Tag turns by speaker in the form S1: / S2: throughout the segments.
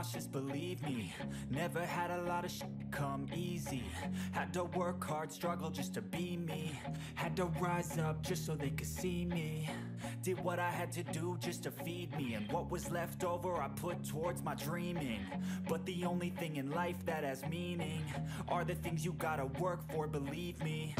S1: cautious, believe me. Never had a lot of shit come easy. Had to work hard, struggle just to be me. Had to rise up just so they could see me. Did what I had to do just to feed me, and what was left over I put towards my dreaming. But the only thing in life that has meaning are the things you gotta work for, believe me.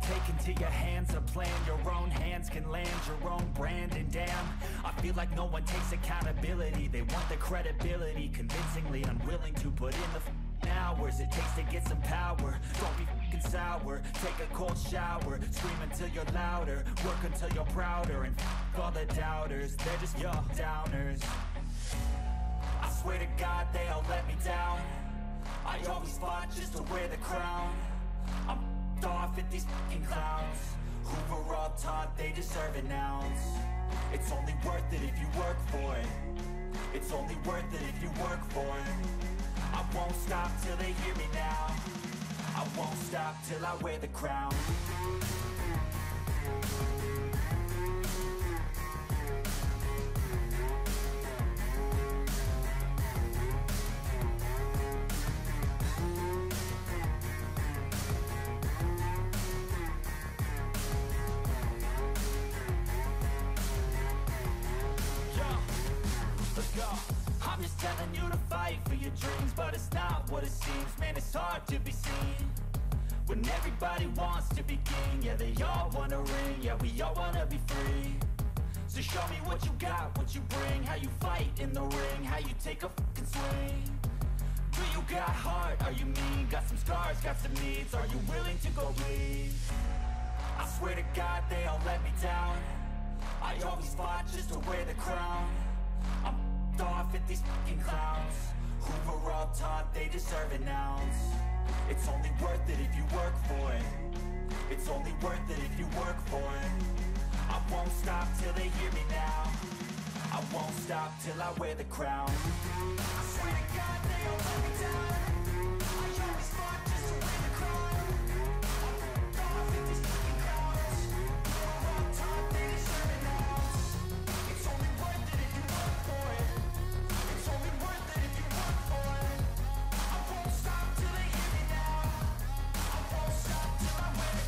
S1: Take into your hands a plan, your own hands can land your own brand. And damn, I feel like no one takes accountability. They want the credibility, convincingly unwilling to put in the hours it takes to get some power. Don't be f***ing sour, take a cold shower. Scream until you're louder, work until you're prouder. And f*** all the doubters, they're just your downers. I swear to God they all let me down. I always fought just to wear the crown. I'm off at these fucking clowns who were all taught they deserve an ounce. It's only worth it if you work for it. It's only worth it if you work for it. I won't stop till they hear me now. I won't stop till I wear the crown. I'm just telling you to fight for your dreams, but it's not what it seems. Man, it's hard to be seen when everybody wants to be king. Yeah, they all wanna ring, yeah, we all wanna be free. So show me what you got, what you bring, how you fight in the ring, how you take a fucking swing. Do you got heart, are you mean? Got some scars, got some needs, are you willing to go bleed? I swear to God they all let me down. I always fought just to wear the crown. I'm off at these fucking clowns who were all taught they deserve an ounce. It's only worth it if you work for it. It's only worth it if you work for it. I won't stop till they hear me now. I won't stop till I wear the crown. I swear to God they all let me down. I always fought just to wear the crown. I'm off at these fucking clowns who were all taught they deserve an ounce. It's only worth it if you work for it. It's only worth it if you work for it. I won't stop till they hear me now. I won't stop till I wear the crown.